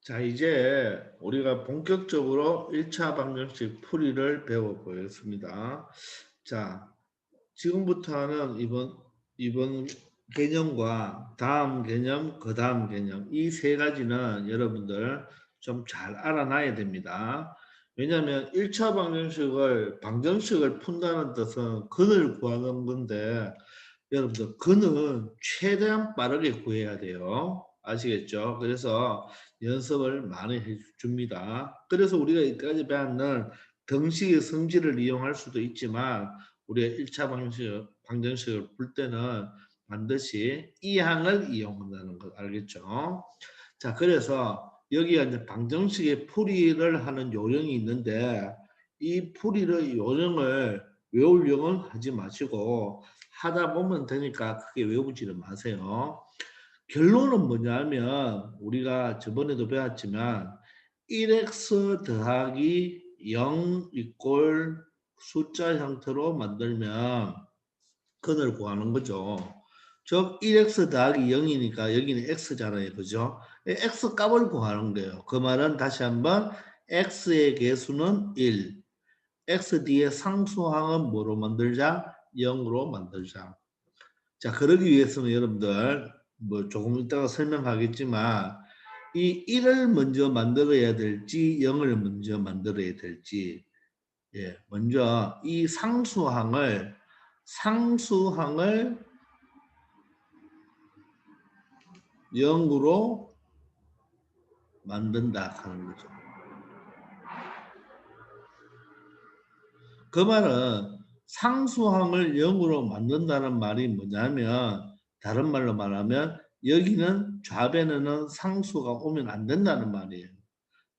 자, 이제 우리가 본격적으로 1차 방정식 풀이를 배워보겠습니다. 자, 지금부터는 이번 개념과 다음 개념, 그 다음 개념, 이 세 가지는 여러분들 좀 잘 알아놔야 됩니다. 왜냐하면 1차 방정식을 푼다는 뜻은 근을 구하는 건데, 여러분들 근은 최대한 빠르게 구해야 돼요. 아시겠죠? 그래서 연습을 많이 해줍니다. 그래서 우리가 여기까지 배웠는 등식의 성질을 이용할 수도 있지만 우리가 1차 방정식을 풀 때는 반드시 이 항을 이용한다는 것 알겠죠? 자, 그래서 여기가 이제 방정식의 풀이를 하는 요령이 있는데 이 풀이의 요령을 외우려고는 하지 마시고 하다 보면 되니까 크게 외우지는 마세요. 결론은 뭐냐면 우리가 저번에도 배웠지만 1x 더하기 0 이꼴 숫자 형태로 만들면 근을 구하는 거죠. 즉 1x 더하기 0이니까 여기는 x잖아요. 그죠? x 값을 구하는 거예요. 그 말은 다시 한번 x의 개수는 1. x 뒤에 상수항은 뭐로 만들자? 0으로 만들자. 자, 그러기 위해서는 여러분들 뭐 조금 이따가 설명하겠지만 이 1을 먼저 만들어야 될지 0을 먼저 만들어야 될지 먼저 이 상수항을 0으로 만든다 하는 거죠. 그 말은 상수항을 0으로 만든다는 말이 뭐냐면 다른 말로 말하면 여기는 좌변에는 상수가 오면 안 된다는 말이에요.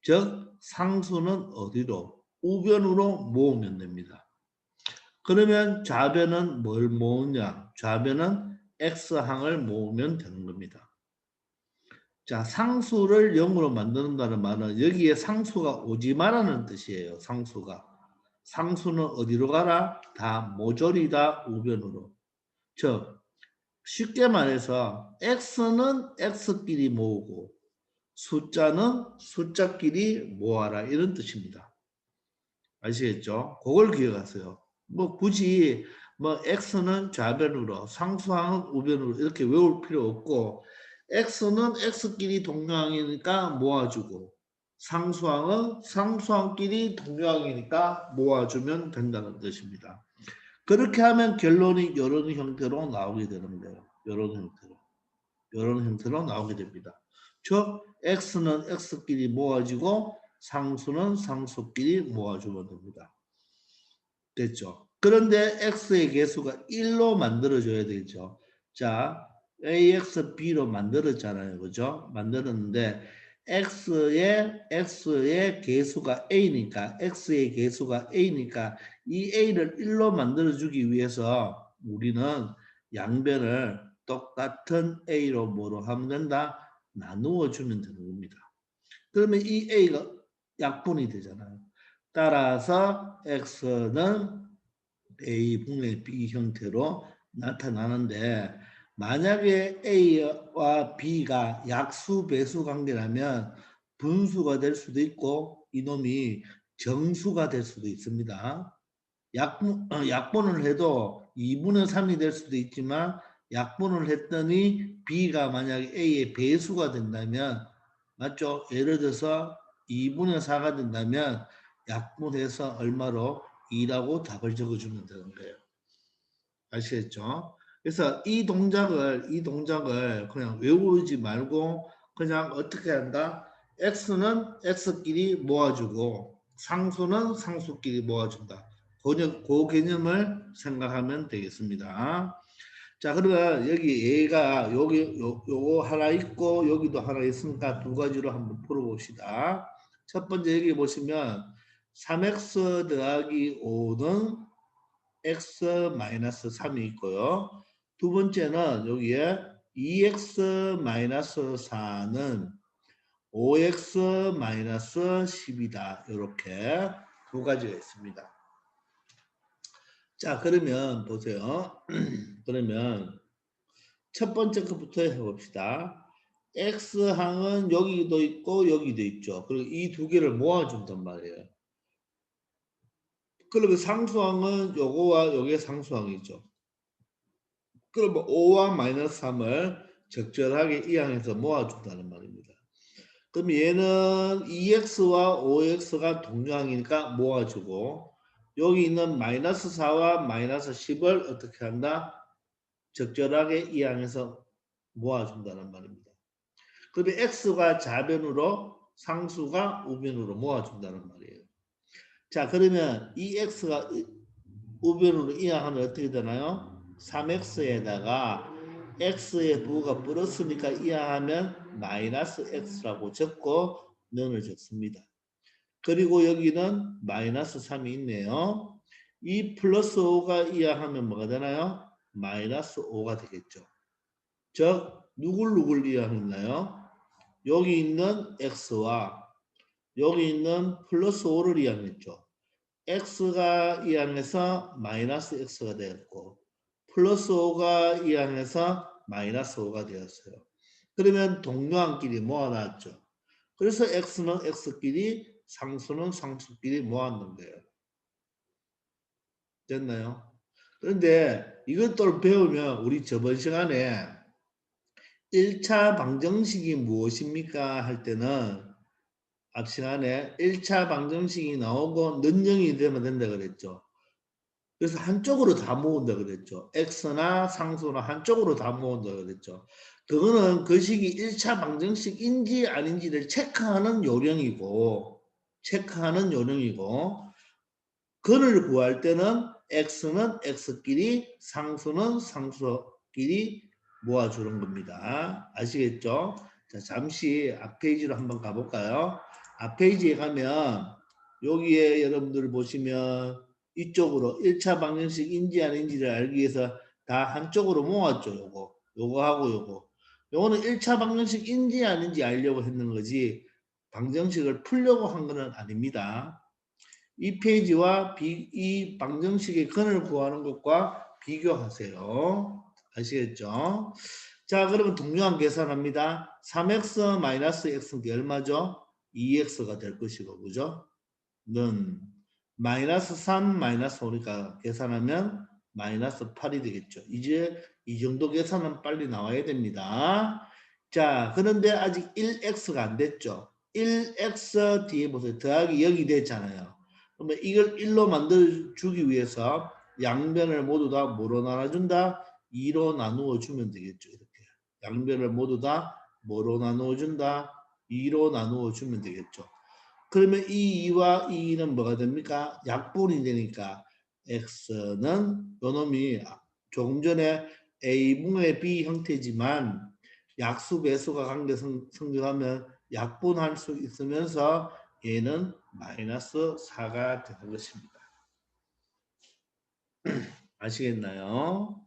즉 상수는 어디로? 우변으로 모으면 됩니다. 그러면 좌변은 뭘 모으냐? 좌변은 x항을 모으면 되는 겁니다. 자, 상수를 0으로 만든다는 말은 여기에 상수가 오지 말라는 뜻이에요. 상수는 어디로 가라? 다 모조리다 우변으로. 즉 쉽게 말해서 x는 x끼리 모으고 숫자는 숫자끼리 모아라 이런 뜻입니다. 아시겠죠? 그걸 기억하세요. 뭐 굳이 뭐 x는 좌변으로 상수항은 우변으로 이렇게 외울 필요 없고 x는 x끼리 동량이니까 모아주고 상수항은 상수항끼리 동량이니까 모아주면 된다는 뜻입니다. 그렇게 하면 결론이 이런 형태로 나오게 되는 거예요. 이런 형태로 나오게 됩니다. 즉 x는 x끼리 모아지고 상수는 상수끼리 모아주면 됩니다. 됐죠? 그런데 x의 개수가 1로 만들어줘야 되죠. 자, ax, b로 만들었잖아요. 그죠? 만들었는데 x의 개수가 x의 개수가 a니까 이 a를 1로 만들어주기 위해서 우리는 양변을 똑같은 a로 뭐로 하면 된다? 나누어 주면 되는 겁니다. 그러면 이 a가 약분이 되잖아요. 따라서 x는 a분의 b 형태로 나타나는데 만약에 a와 b가 약수 배수 관계라면 분수가 될 수도 있고 이놈이 정수가 될 수도 있습니다. 약분을 해도 2분의 3이 될 수도 있지만 약분을 했더니 b가 만약에 a의 배수가 된다면 맞죠? 예를 들어서 2분의 4가 된다면 약분해서 얼마로 2라고 답을 적어주면 되는 거예요. 아시겠죠? 그래서 이 동작을 그냥 외우지 말고 그냥 어떻게 한다? x는 x끼리 모아주고 상수는 상수끼리 모아준다. 그 개념을 생각하면 되겠습니다. 자, 그러면 여기 얘가 요거 하나 있고 여기도 하나 있으니까 두 가지로 한번 풀어봅시다. 첫 번째 여기 보시면 3x 더하기 5는 x-3이 있고요. 두 번째는 여기에 2x-4는 5x-10이다. 이렇게 두 가지가 있습니다. 자, 그러면 보세요. 그러면 첫 번째 것부터 해봅시다. X항은 여기도 있고 여기도 있죠. 그리고 이 두 개를 모아준단 말이에요. 그러면 상수항은 요거와 요게 상수항이죠. 그러면 5와 마이너스 3을 적절하게 이 항에서 모아준다는 말입니다. 그럼 얘는 2x와 5x가 동류항이니까 모아주고 여기 있는 마이너스 4와 마이너스 10을 어떻게 한다? 적절하게 이 항에서 모아준다는 말입니다. 그러면 x가 좌변으로 상수가 우변으로 모아준다는 말이에요. 자, 그러면 이 x가 우변으로 이항하면 어떻게 되나요? 3x에다가 x의 부호가 플러스니까 이항하면 마이너스 x라고 적고 면을 적습니다. 그리고 여기는 마이너스 3이 있네요. 이 플러스 5가 이항하면 뭐가 되나요? 마이너스 5가 되겠죠. 즉 누굴 이항했나요? 여기 있는 x와 여기 있는 플러스 5를 이항했죠. x가 이 안에서 마이너스 x가 되었고 플러스 5가 이 안에서 마이너스 5가 되었어요. 그러면 동료항끼리 모아놨죠. 그래서 x는 x끼리 상수는 상수끼리 모았는 거예요. 됐나요? 그런데 이것도 배우면 우리 저번 시간에 1차 방정식이 무엇입니까? 할 때는 앞 시간에 1차 방정식이 나오고 는영이 되면 된다 그랬죠. 그래서 한쪽으로 다 모은다 그랬죠. x나 상수나 한쪽으로 다 모은다 그랬죠. 그거는 그 식이 1차 방정식인지 아닌지를 체크하는 요령이고 근을 구할 때는 x는 x끼리 상수는 상수끼리 모아주는 겁니다. 아시겠죠? 자, 잠시 앞 페이지로 한번 가볼까요? 앞 페이지에 가면 여기에 여러분들 보시면 이쪽으로 1차 방정식인지 아닌지를 알기 위해서 다 한쪽으로 모았죠. 요거하고 요거. 요거는 1차 방정식인지 아닌지 알려고 했는 거지 방정식을 풀려고 한 건 아닙니다. 이 페이지와 이 방정식의 근을 구하는 것과 비교하세요. 아시겠죠? 자, 그러면 동료항 계산합니다. 3x-x는 얼마죠? 2x가 될 것이고, 그죠? 는 마이너스 3 마이너스 5니까 계산하면 마이너스 8이 되겠죠. 이제 이 정도 계산은 빨리 나와야 됩니다. 자, 그런데 아직 1x가 안 됐죠. 1x 뒤에 보세요. 더하기 0이 됐잖아요. 그러면 이걸 1로 만들어주기 위해서 양변을 모두 다 뭐로 나눠준다? 2로 나누어 주면 되겠죠. 이렇게. 양변을 모두 다 뭐로 나누어 준다? 2로 나누어 주면 되겠죠. 그러면 이 2와 2는 뭐가 됩니까? 약분이 되니까 x는 요놈이 조금 전에 a분의 b 형태지만 약수 배수가 관계 성립하면 약분할 수 있으면서 얘는 마이너스 4가 되는 것입니다. 아시겠나요?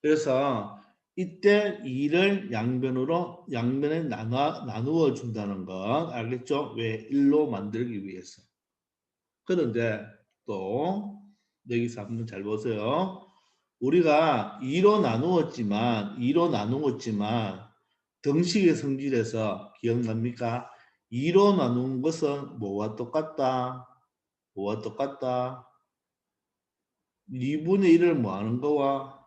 그래서 이때 2를 양변에 나누어 준다는 거 알겠죠? 왜? 1로 만들기 위해서. 그런데 또 여기서 한번 잘 보세요. 우리가 2로 나누었지만 등식의 성질에서 기억납니까? 2로 나눈 것은 뭐와 똑같다? 2분의 1을 뭐 하는 거와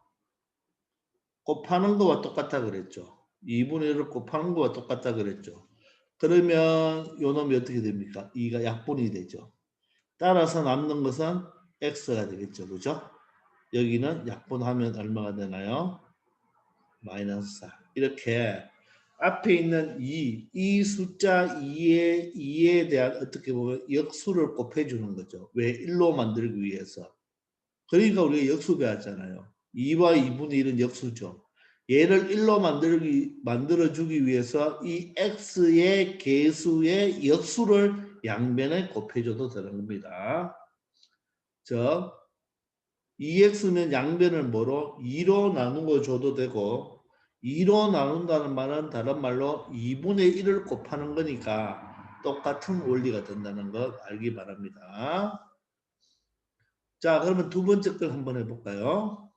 곱하는 거와 똑같다 그랬죠. 2분의 1을 곱하는 거와 똑같다 그랬죠. 그러면 요 놈이 어떻게 됩니까? 2가 약분이 되죠. 따라서 남는 것은 x가 되겠죠. 그죠? 여기는 약분하면 얼마가 되나요? 마이너스 4. 이렇게 앞에 있는 이 숫자 2에 대한 어떻게 보면 역수를 곱해주는 거죠. 왜? 1로 만들기 위해서. 그러니까 우리가 역수 배웠잖아요. 2와 2분의 1은 역수죠. 얘를 1로 만들어주기 위해서 이 x의 개수의 역수를 양변에 곱해줘도 되는 겁니다. 즉 2x는 양변을 뭐로? 2로 나누어 줘도 되고 2로 나눈다는 말은 다른 말로 2분의 1을 곱하는 거니까 똑같은 원리가 된다는 것 알기 바랍니다. 자, 그러면 두 번째 걸 한번 해볼까요?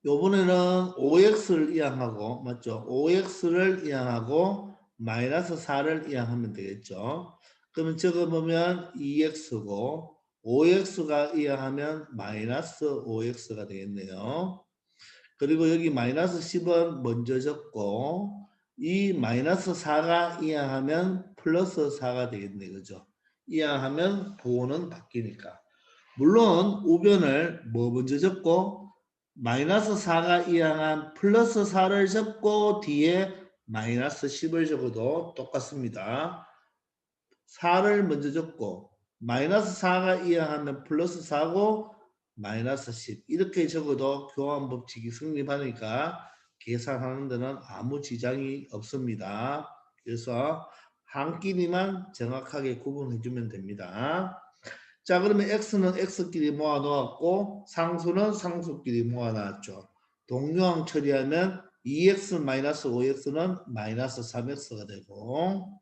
요번에는 5x를 이항하고 맞죠? 5x를 이항하고 마이너스 4를 이항하면 되겠죠. 그러면 적어보면 2x고 5x가 이항하면 마이너스 5x가 되겠네요. 그리고 여기 마이너스 10은 먼저 적고 이 마이너스 4가 이항하면 플러스 4가 되겠네. 그죠? 이항하면 부호는 바뀌니까. 물론 우변을 뭐 먼저 적고 마이너스 4가 이항한 플러스 4를 적고 뒤에 마이너스 10을 적어도 똑같습니다. 4를 먼저 적고 마이너스 4가 이항하면 플러스 4고 마이너스 10 이렇게 적어도 교환 법칙이 성립하니까 계산하는 데는 아무 지장이 없습니다. 그래서 한 끼니만 정확하게 구분해 주면 됩니다. 자, 그러면 x는 x끼리 모아 놓았고 상수는 상수끼리 모아 놨죠. 동요항 처리하면 2x-5x는 마이너스 3x가 되고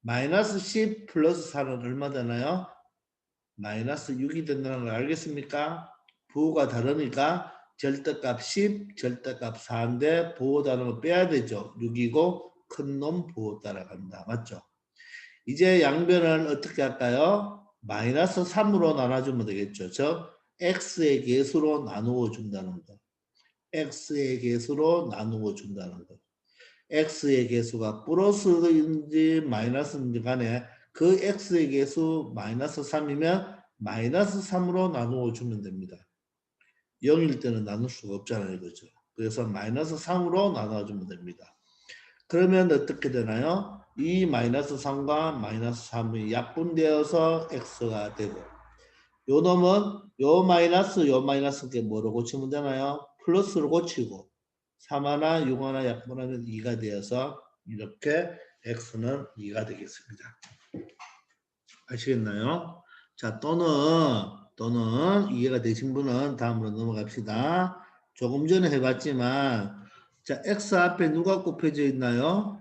마이너스 10 플러스 4는 얼마 되나요? 마이너스 6이 된다는 걸 알겠습니까? 부호가 다르니까 절대값 10, 절대값 4인데 부호 다른 거 빼야 되죠. 6이고 큰 놈 부호 따라간다. 맞죠? 이제 양변을 어떻게 할까요? 마이너스 3으로 나눠주면 되겠죠. 즉 x의 개수로 나누어 준다는 거. x의 개수로 나누어 준다는 거. x의 개수가 플러스인지 마이너스인지 간에 그 x의 개수 마이너스 3이면 마이너스 3으로 나누어 주면 됩니다. 0일 때는 나눌 수가 없잖아요. 그죠? 그래서 마이너스 3으로 나눠주면 됩니다. 그러면 어떻게 되나요? 이 마이너스 3과 마이너스 3이 약분되어서 x가 되고 요 놈은 요 마이너스께 뭐로 고치면 되나요? 플러스로 고치고 3 하나 6 하나 약분하면 2가 되어서 이렇게 x는 2가 되겠습니다. 아시겠나요? 자, 또는 이해가 되신 분은 다음으로 넘어갑시다. 조금 전에 해봤지만 자, x 앞에 누가 곱해져 있나요?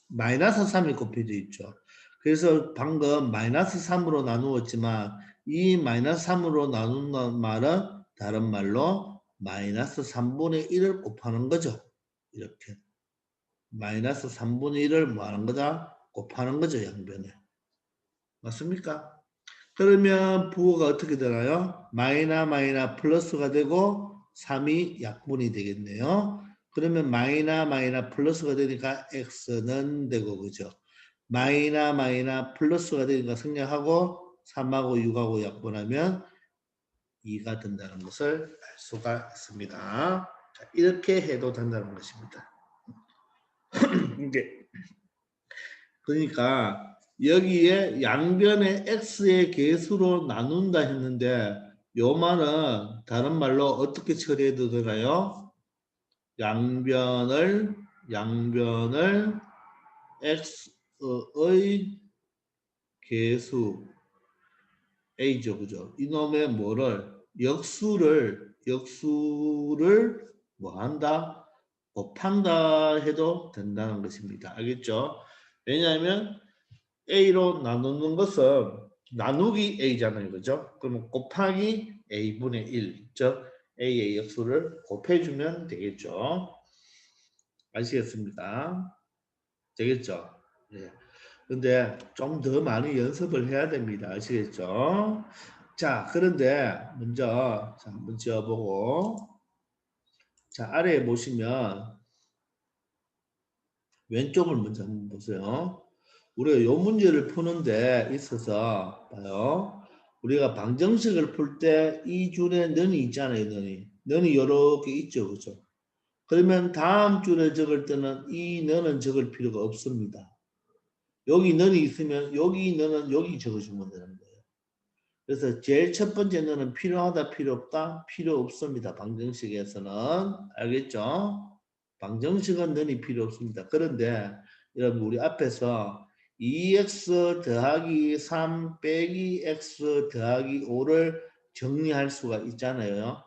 마이너스 3이 곱해져 있죠. 그래서 방금 마이너스 3으로 나누었지만 이 마이너스 3으로 나눈다는 말은 다른 말로 마이너스 3분의 1을 곱하는 거죠. 이렇게 마이너스 3분의 1을 뭐 하는 거다? 곱하는 거죠. 양변에. 맞습니까? 그러면 부호가 어떻게 되나요? 마이나 플러스가 되고 3이 약분이 되겠네요. 그러면 마이나 플러스가 되니까 x는 되고 그죠? 마이나 플러스가 되니까 생략하고 3하고 6하고 약분하면 2가 된다는 것을 알 수가 있습니다. 자, 이렇게 해도 된다는 것입니다. 이게 그러니까 여기에 양변의 x의 개수로 나눈다 했는데 요 말은 다른 말로 어떻게 처리해도 되나요? 양변을 x의 개수 a죠, 그죠? 이놈의 뭐를 역수를 뭐 한다? 곱한다 해도 된다는 것입니다. 알겠죠? 왜냐하면 a로 나누는 것은 나누기 a잖아요, 그죠? 그러면 곱하기 a분의 1, 즉 a의 역수를 곱해주면 되겠죠. 아시겠습니까? 되겠죠? 예. 근데 좀 더 많이 연습을 해야 됩니다. 아시겠죠? 자, 그런데 먼저 자, 한번 지어보고 자, 아래에 보시면 왼쪽을 먼저 한번 보세요. 우리가 이 문제를 푸는 데 있어서 봐요. 우리가 방정식을 풀 때 이 줄에 는이 있잖아요. 는이 이렇게 있죠. 그죠? 그러면 다음 줄에 적을 때는 이 는은 적을 필요가 없습니다. 여기 는이 있으면 여기 는은 여기 적어주면 되는 거예요. 그래서 제일 첫 번째 는은 필요하다 필요 없다? 필요 없습니다. 방정식에서는. 알겠죠? 방정식은 는이 필요 없습니다. 그런데 여러분 우리 앞에서 2x 더하기 3 빼기 x 더하기 5를 정리할 수가 있잖아요.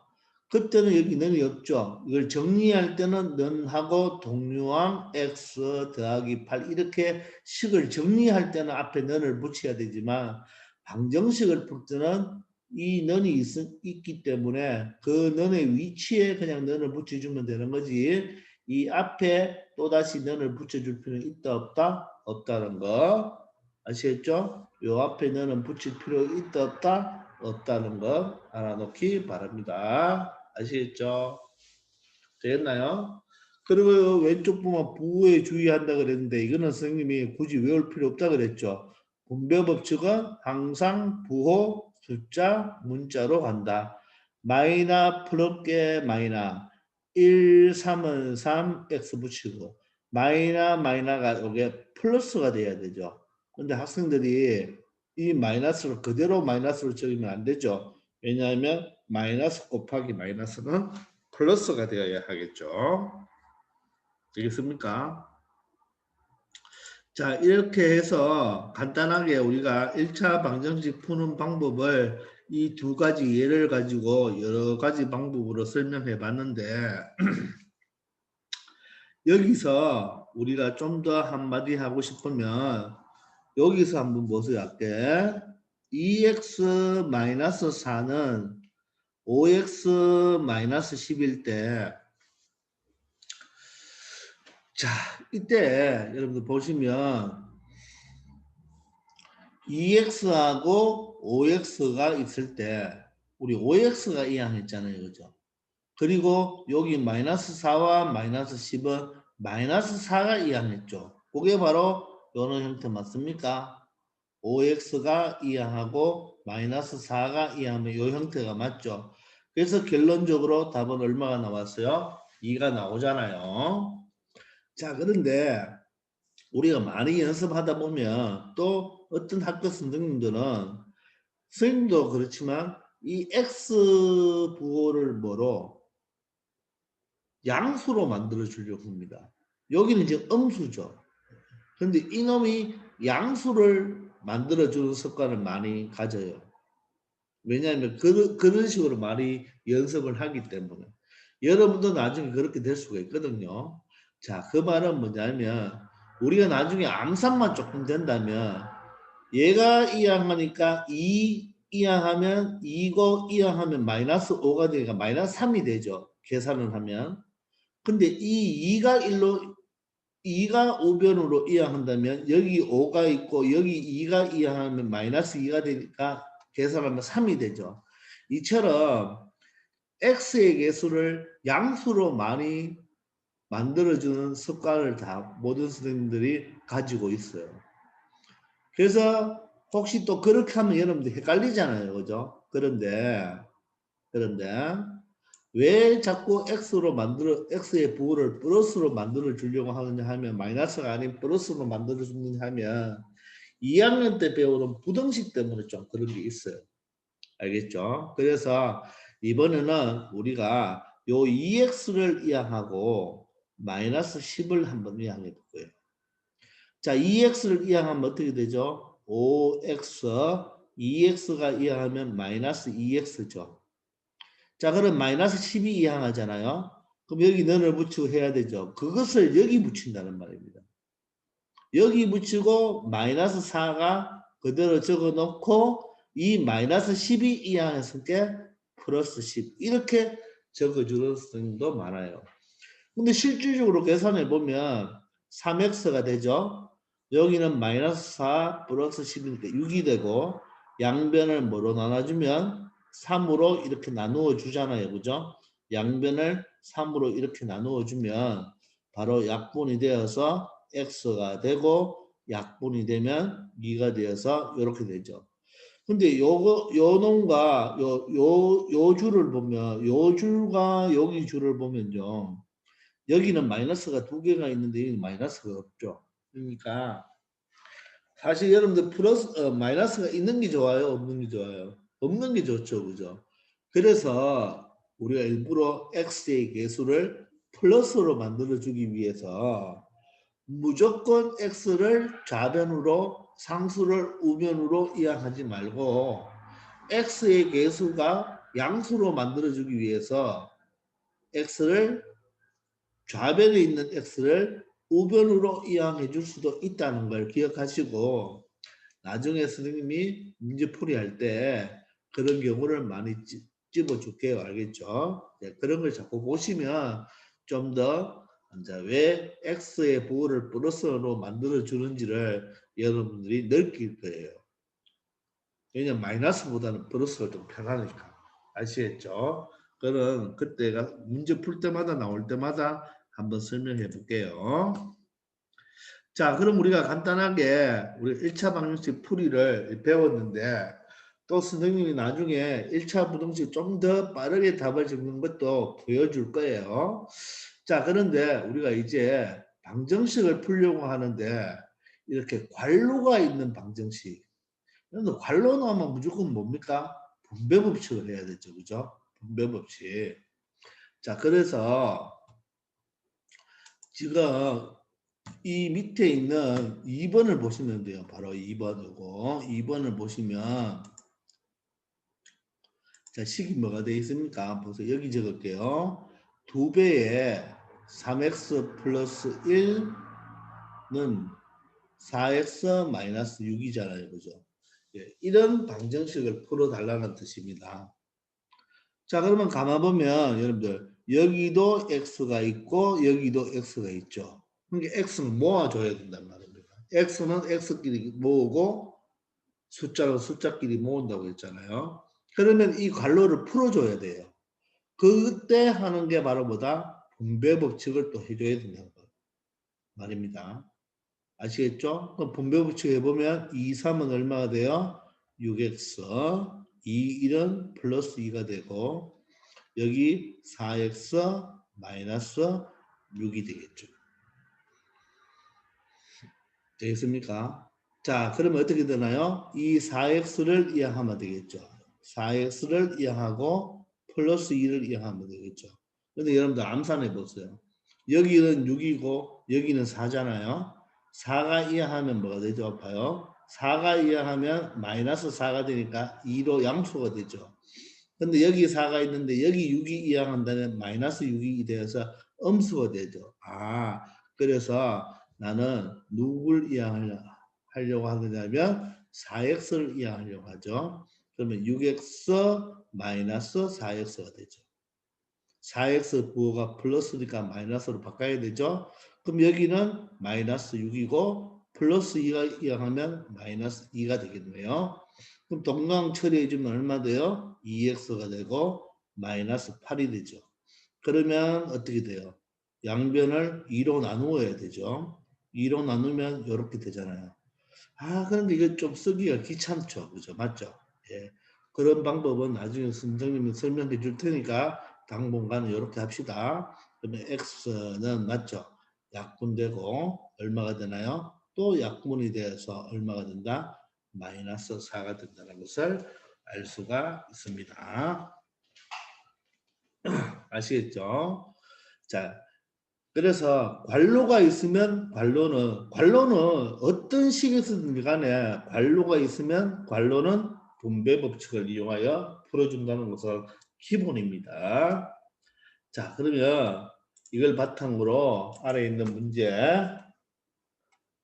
그때는 여기 는이 없죠. 이걸 정리할 때는 는하고 동류항 x 더하기 8 이렇게 식을 정리할 때는 앞에 는을 붙여야 되지만 방정식을 풀 때는 이 넌이 있기 때문에 그 넌의 위치에 그냥 넌을 붙여주면 되는 거지. 이 앞에 또다시 넌을 붙여줄 필요는 있다 없다? 없다는 거. 아시겠죠? 요 앞에 너는 붙일 필요 있다 없다? 없다는 거 알아놓기 바랍니다. 아시겠죠? 되겠나요? 그리고 왼쪽 보면 부호에 주의한다 그랬는데 이거는 선생님이 굳이 외울 필요 없다 그랬죠. 분배 법칙은 항상 부호, 숫자, 문자로 간다. 마이너 플러스 마이너 1, 3은 3, x 붙이고 마이너가 이게 플러스가 돼야 되죠. 근데 학생들이 이 마이너스를 그대로 마이너스로 적으면 안 되죠. 왜냐하면 마이너스 곱하기 마이너스는 플러스가 되어야 하겠죠. 되겠습니까? 자, 이렇게 해서 간단하게 우리가 1차 방정식 푸는 방법을 이 두 가지 예를 가지고 여러 가지 방법으로 설명해 봤는데 여기서 우리가 좀 더 한마디 하고 싶으면 여기서 한번 무엇을 할게? 2x-4는 5x-10일 때 자, 이때 여러분들 보시면 2x하고 5x가 있을 때 우리 5x가 이항했잖아요. 그죠? 그리고 여기 마이너스 4와 마이너스 10은 마이너스 4가 이항했죠. 그게 바로 이런 형태 맞습니까? 5x가 이항하고 마이너스 4가 이항하면 이 형태가 맞죠. 그래서 결론적으로 답은 얼마가 나왔어요? 2가 나오잖아요. 자, 그런데 우리가 많이 연습하다 보면 또 어떤 학교 선생님들은 선생님도 그렇지만 이 X 부호를 뭐로 양수로 만들어 주려고 합니다. 여기는 이제 음수죠. 그런데 이놈이 양수를 만들어 주는 습관을 많이 가져요. 왜냐하면 그런 식으로 많이 연습을 하기 때문에 여러분도 나중에 그렇게 될 수가 있거든요. 자, 그 말은 뭐냐면 우리가 나중에 암산만 조금 된다면 얘가 이항하니까 2 이항하면 2고 이항하면 마이너스 5가 되니까 마이너스 3이 되죠. 계산을 하면. 근데 이 2가 5변으로 이항한다면 여기 5가 있고 여기 2가 이항하면 마이너스 2가 되니까 계산하면 3이 되죠. 이처럼 x의 개수를 양수로 많이 만들어주는 습관을 다 모든 선생님들이 가지고 있어요. 그래서 혹시 또 그렇게 하면 여러분들 헷갈리잖아요. 그죠? 그런데 왜 자꾸 x의 부호를 플러스로 만들어 주려고 하느냐 하면 마이너스가 아닌 플러스로 만들어 주느냐 하면 2학년 때 배우는 부등식 때문에 좀 그런 게 있어요. 알겠죠? 그래서 이번에는 우리가 요 2x를 이항하고 마이너스 10을 한번 이항해 볼 거예요. 자, 2x를 이항하면 어떻게 되죠? 5x, 2x가 이항하면 마이너스 2x죠. 자, 그럼 마이너스 10이 이항하잖아요. 그럼 여기 너를 붙이고 해야 되죠. 그것을 여기 붙인다는 말입니다. 여기 붙이고 마이너스 4가 그대로 적어놓고 이 마이너스 10이 이항했을 때 플러스 10 이렇게 적어주는 선생님도 많아요. 근데 실질적으로 계산해 보면 3x가 되죠. 여기는 마이너스 4 플러스 10이니까 6이 되고 양변을 뭐로 나눠주면 3으로 이렇게 나누어 주잖아요. 그죠? 양변을 3으로 이렇게 나누어 주면 바로 약분이 되어서 x가 되고 약분이 되면 2가 되어서 이렇게 되죠. 근데 요 놈과 요 줄을 보면 요 줄과 여기 줄을 보면요. 여기는 마이너스가 두 개가 있는데 여기는 마이너스가 없죠. 그러니까 사실 여러분들 마이너스가 있는 게 좋아요, 없는 게 좋아요? 없는 게 좋죠, 그죠? 그래서 우리가 일부러 x의 개수를 플러스로 만들어주기 위해서 무조건 x를 좌변으로 상수를 우변으로 이항하지 말고 x의 개수가 양수로 만들어주기 위해서 x를 좌변에 있는 x를 우변으로 이항해 줄 수도 있다는 걸 기억하시고 나중에 선생님이 문제풀이 할 때 그런 경우를 많이 집어줄게요. 알겠죠? 네, 그런 걸 자꾸 보시면 좀 더 이제 왜 x의 부호를 플러스로 만들어 주는지를 여러분들이 느낄 거예요. 왜냐면 마이너스보다는 플러스가 좀 편하니까. 아시겠죠? 그런 그때가 문제 풀 때마다 나올 때마다 한번 설명해 볼게요. 자, 그럼 우리가 간단하게 우리 1차 방정식 풀이를 배웠는데 또 선생님이 나중에 1차 부등식 좀 더 빠르게 답을 적는 것도 보여줄 거예요. 자, 그런데 우리가 이제 방정식을 풀려고 하는데 이렇게 괄호가 있는 방정식. 그런데 괄호 나오면 무조건 뭡니까? 분배 법칙을 해야 되죠. 그죠? 분배 법칙. 자, 그래서 지금 이 밑에 있는 2번을 보시면 돼요. 바로 2번이고 2번을 보시면 자, 식이 뭐가 되어 있습니까? 보세요. 여기 적을게요. 2배의 3x 플러스 1는 4x 마이너스 6이잖아요. 그죠? 예, 이런 방정식을 풀어달라는 뜻입니다. 자, 그러면 가만보면 여러분들 여기도 x가 있고 여기도 x가 있죠. 그러니까 x는 모아줘야 된단 말입니다. x는 x끼리 모으고 숫자로 숫자끼리 모은다고 했잖아요. 그러면 이 괄호를 풀어줘야 돼요. 그때 하는 게 바로 뭐다? 분배 법칙을 또 해줘야 된다는 거 말입니다. 아시겠죠? 그럼 분배 법칙 해보면 2, 3은 얼마가 돼요? 6x, 2, 1은 플러스 2가 되고 여기 4x 마이너스 6이 되겠죠. 되겠습니까? 자, 그러면 어떻게 되나요? 이 4x를 이항하면 되겠죠. 4x를 이항하고 플러스 2를 이항하면 되겠죠. 근데 여러분들 암산해 보세요. 여기는 6이고 여기는 4잖아요. 4가 이항하면 뭐가 되죠? 봐요. 4가 이항하면 마이너스 4가 되니까 2로 양수가 되죠. 근데 여기 4가 있는데 여기 6이 이항한다면 마이너스 6이 되어서 음수가 되죠. 아, 그래서 나는 누굴 이항하려고 하느냐면 4x를 이항하려고 하죠. 그러면 6x 마이너스 4x가 되죠. 4x 부호가 플러스니까 마이너스로 바꿔야 되죠. 그럼 여기는 마이너스 6이고 플러스 2가 이항하면 마이너스 2가 되겠네요. 그럼 동강 처리해주면 얼마 돼요? 2x가 되고 마이너스 8이 되죠. 그러면 어떻게 돼요? 양변을 2로 나누어야 되죠. 2로 나누면 이렇게 되잖아요. 아, 그런데 이거 좀 쓰기가 귀찮죠. 그죠? 맞죠? 예. 그런 방법은 나중에 선생님이 설명해 줄 테니까 당분간 이렇게 합시다. 그러면 x는 맞죠? 약분되고 얼마가 되나요? 또 약분이 되어서 얼마가 된다? 마이너스 4가 된다는 것을 알 수가 있습니다. 아시겠죠? 자, 그래서 괄호가 있으면 관로는 어떤 식에서든 간에 관로가 있으면 관로는 분배 법칙을 이용하여 풀어준다는 것은 기본입니다. 자, 그러면 이걸 바탕으로 아래에 있는 문제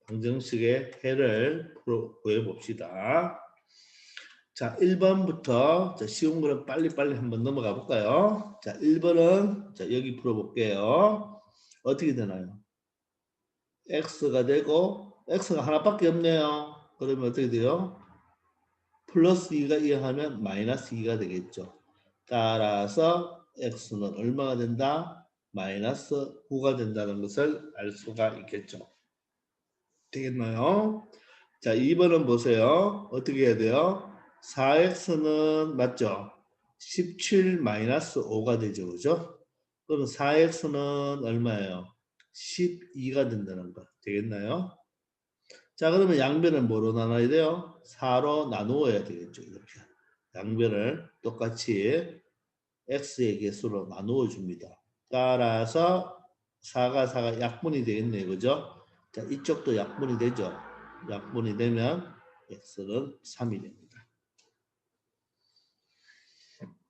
방정식의 해를 구해봅시다. 자, 1번부터 쉬운 거는 빨리빨리 한번 넘어가 볼까요? 자, 1번은 자, 여기 풀어볼게요. 어떻게 되나요? x가 되고 x가 하나밖에 없네요. 그러면 어떻게 돼요? 플러스 2가 이항하면 마이너스 2가 되겠죠. 따라서 x는 얼마가 된다? 마이너스 9가 된다는 것을 알 수가 있겠죠. 되겠나요? 자, 2번은 보세요. 어떻게 해야 돼요? 4x는 맞죠? 17 마이너스 5가 되죠. 그죠? 그럼 4x는 얼마예요? 12가 된다는 거. 되겠나요? 자, 그러면 양변을 뭐로 나눠야 돼요? 4로 나누어야 되겠죠. 이렇게. 양변을 똑같이 x의 개수로 나누어 줍니다. 따라서 4가 약분이 되겠네요. 그죠? 자, 이쪽도 약분이 되죠. 약분이 되면 x는 3이 됩니다.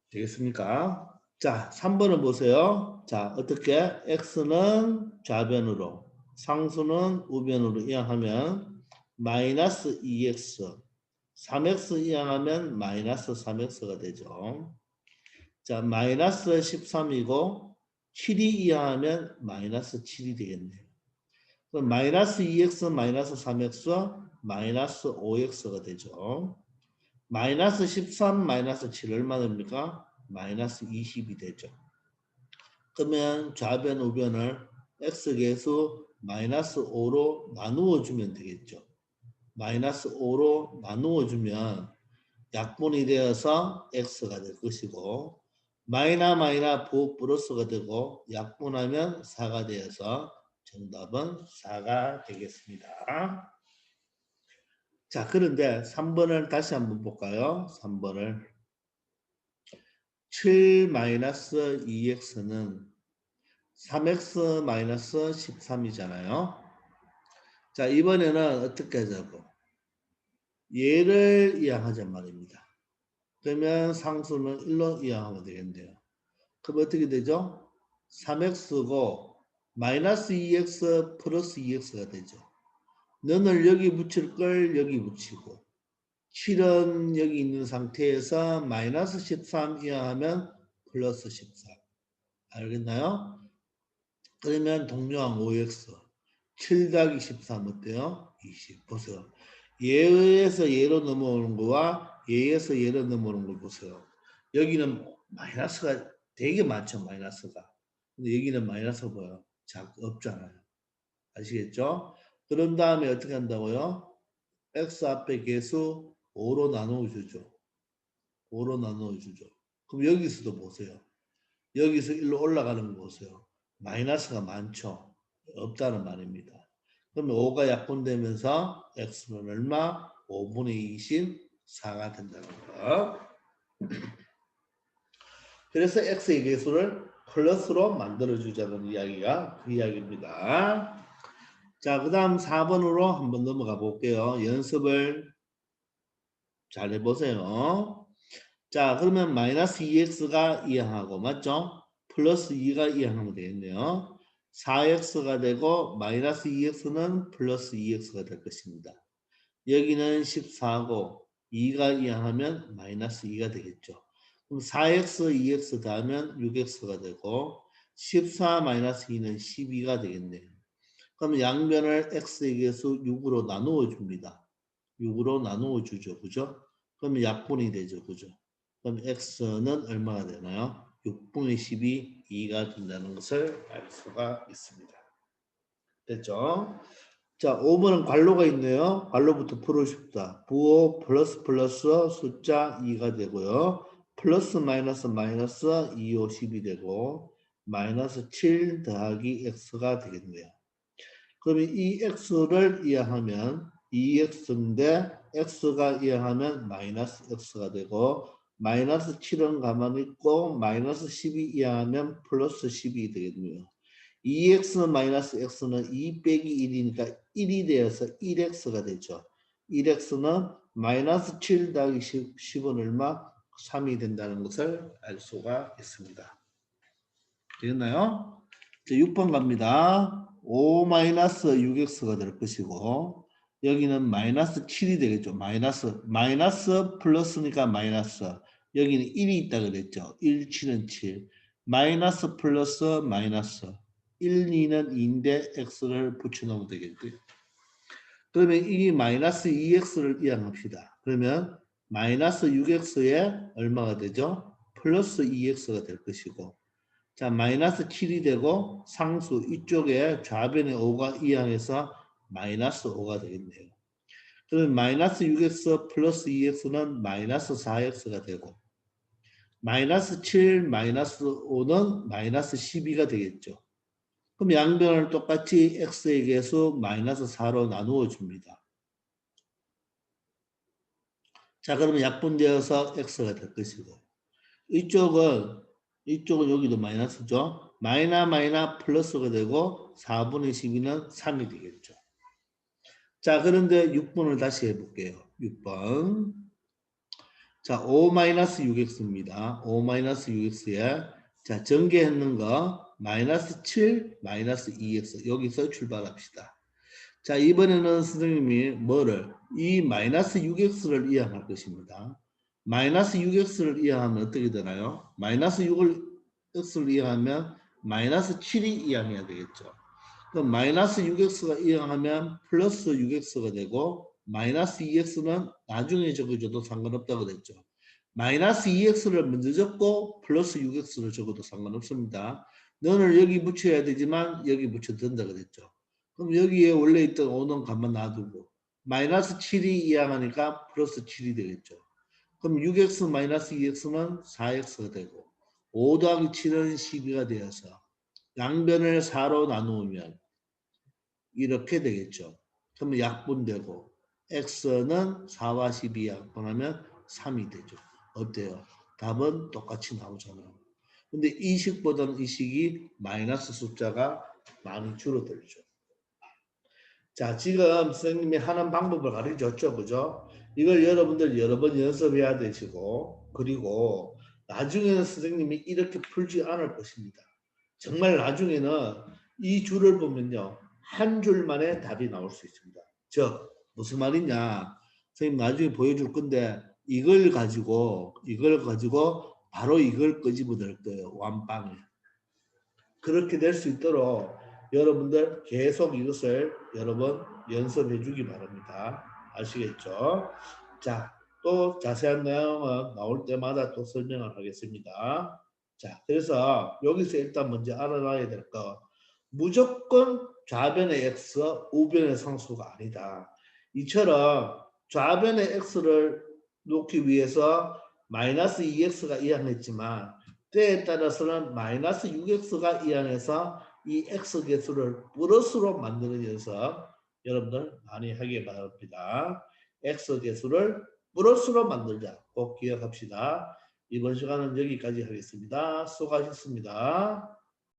되겠습니까? 자, 3번을 보세요. 자, 어떻게? x는 좌변으로, 상수는 우변으로 이항하면 마이너스 2x, 3x 이항하면 마이너스 3x가 되죠. 자, 마이너스 13이고 7이 이항하면 마이너스 7이 되겠네요. 그럼 마이너스 2x 마이너스 3x 마이너스 5x가 되죠. 마이너스 13 마이너스 7 얼마 됩니까? 마이너스 20이 되죠. 그러면 좌변 우변을 x계수 마이너스 5로 나누어 주면 되겠죠. 마이너스 5로 나누어 주면 약분이 되어서 x가 될 것이고 마이나 플러스가 되고 약분하면 4가 되어서 정답은 4가 되겠습니다. 자, 그런데 3번을 다시 한번 볼까요? 3번을 7 마이너스 2x는 3x 마이너스 13이잖아요. 자, 이번에는 어떻게 하자고? 얘를 이항하자 말입니다. 그러면 상수는 1로 이항하면 되겠네요. 그럼 어떻게 되죠? 3x고 마이너스 2x 플러스 2x가 되죠. 너는 여기 붙일 걸 여기 붙이고 7은 여기 있는 상태에서 마이너스 13 이항하면 플러스 14. 알겠나요? 그러면 동료항 5x 7 더하기 13 어때요? 20. 보세요. 얘에서 얘로 넘어오는 거와 얘에서 얘로 넘어오는 걸 보세요. 여기는 마이너스가 되게 많죠. 마이너스가. 근데 여기는 마이너스가 뭐예요? 없잖아요. 아시겠죠? 그런 다음에 어떻게 한다고요? x 앞에 계수 5로 나누어 주죠. 5로 나누어 주죠. 그럼 여기서도 보세요. 여기서 1로 올라가는 거 보세요. 마이너스가 많죠. 없다는 말입니다. 그러면 5가 약분되면서 x는 얼마? 5분의 24가 된다는 거. 그래서 x의 계수를 플러스로 만들어주자는 이야기가 그 이야기입니다. 자, 그 다음 4번으로 한번 넘어가 볼게요. 연습을 잘 해보세요. 자, 그러면 마이너스 2x가 이항하고 맞죠? 플러스 2가 이항하면 되겠네요. 4x가 되고 마이너스 2x는 플러스 2x가 될 것입니다. 여기는 14고 2가 이항하면 마이너스 2가 되겠죠. 그럼 4x, 2x 더하면 6x가 되고 14 마이너스 2는 12가 되겠네요. 그럼 양변을 x의 계수 6으로 나누어 줍니다. 6으로 나누어 주죠. 그죠? 그러면 약분이 되죠. 그죠? 그럼 x는 얼마가 되나요? 6분의 12, 2가 된다는 것을 알 수가 있습니다. 됐죠? 자, 5번은 괄호가 있네요. 괄호부터 풀고 싶다. 부호 플러스 숫자 2가 되고요. 플러스 마이너스 2, 5, 10이 되고 마이너스 7 더하기 x가 되겠네요. 그러면 이 x를 이항하면 2x인데 x가 이항하면 마이너스 x가 되고 마이너스 7은 가만히 있고 마이너스 12 이항하면 플러스 12 되겠네요. 2x 마이너스 x는 2 빼기 1이니까 1이 되어서 1x가 되죠. 1x는 마이너스 7 더하기 10은 얼마? 3이 된다는 것을 알 수가 있습니다. 되겠나요? 자, 6번 갑니다. 5 마이너스 6x가 될 것이고 여기는 마이너스 7이 되겠죠. 마이너스 플러스니까 마이너스. 여기는 1이 있다 그랬죠. 1, 7은 7. 마이너스 플러스 마이너스. 1, 2는 2인데 x를 붙여놓으면 되겠죠. 그러면 이 마이너스 2x를 이항합시다. 그러면 마이너스 6x에 얼마가 되죠? 플러스 2x가 될 것이고 자, 마이너스 7이 되고 상수 이쪽에 좌변에 5가 이항해서 마이너스 5가 되겠네요. 그러면 마이너스 6x 플러스 2x는 마이너스 4x가 되고 마이너스 7 마이너스 5는 마이너스 12가 되겠죠. 그럼 양변을 똑같이 x의 계수 마이너스 4로 나누어 줍니다. 자, 그러면 약분되어서 x가 될 것이고 이쪽은 여기도 마이너스죠. 마이나 플러스가 되고 4분의 12는 3이 되겠죠. 자, 그런데 6번을 다시 해볼게요. 6번. 자, 5-6x입니다. 5-6x에 자, 전개했는 거 마이너스 7, 마이너스 2x 여기서 출발합시다. 자, 이번에는 선생님이 뭐를? 이 마이너스 6x를 이항할 것입니다. 마이너스 6x를 이항하면 어떻게 되나요? 마이너스 6x를 이항하면 마이너스 7이 이항해야 되겠죠. 그럼 마이너스 6x가 이항하면 플러스 6x가 되고 마이너스 2x는 나중에 적어줘도 상관없다고 그랬죠. 마이너스 2x를 먼저 적고 플러스 6x를 적어도 상관없습니다. 너는 여기 붙여야 되지만 여기 붙여도 된다 그랬죠. 그럼 여기에 원래 있던 5는 가만 놔두고 마이너스 7이 이항하니까 플러스 7이 되겠죠. 그럼 6x 마이너스 2x는 4x가 되고 5 더하기 7은 12가 되어서 양변을 4로 나누면 이렇게 되겠죠. 그러면 약분되고 x는 4와 12 약분하면 3이 되죠. 어때요? 답은 똑같이 나오잖아요. 근데 이 식보다는 이 식이 마이너스 숫자가 많이 줄어들죠. 자, 지금 선생님이 하는 방법을 가르쳐줬죠. 그죠? 이걸 여러분들 여러 번 연습해야 되시고, 그리고 나중에는 선생님이 이렇게 풀지 않을 것입니다. 정말 나중에는 이 줄을 보면요. 한 줄만에 답이 나올 수 있습니다. 즉, 무슨 말이냐. 선생님 나중에 보여줄 건데, 이걸 가지고 바로 이걸 끄집어낼 거예요. 완빵에. 그렇게 될 수 있도록 여러분들 계속 이것을 여러 번 연습해 주기 바랍니다. 아시겠죠? 자, 또 자세한 내용은 나올 때마다 또 설명을 하겠습니다. 자, 그래서 여기서 일단 먼저 알아놔야 될 거, 무조건 좌변의 x, 우변의 상수가 아니다. 이처럼 좌변의 x를 놓기 위해서 마이너스 2x가 이항했지만 때에 따라서는 마이너스 6x가 이항해서 이 x개수를 플러스로 만드는 연습 여러분들 많이 하기 바랍니다. x개수를 플러스로 만들자. 꼭 기억합시다. 이번 시간은 여기까지 하겠습니다. 수고하셨습니다.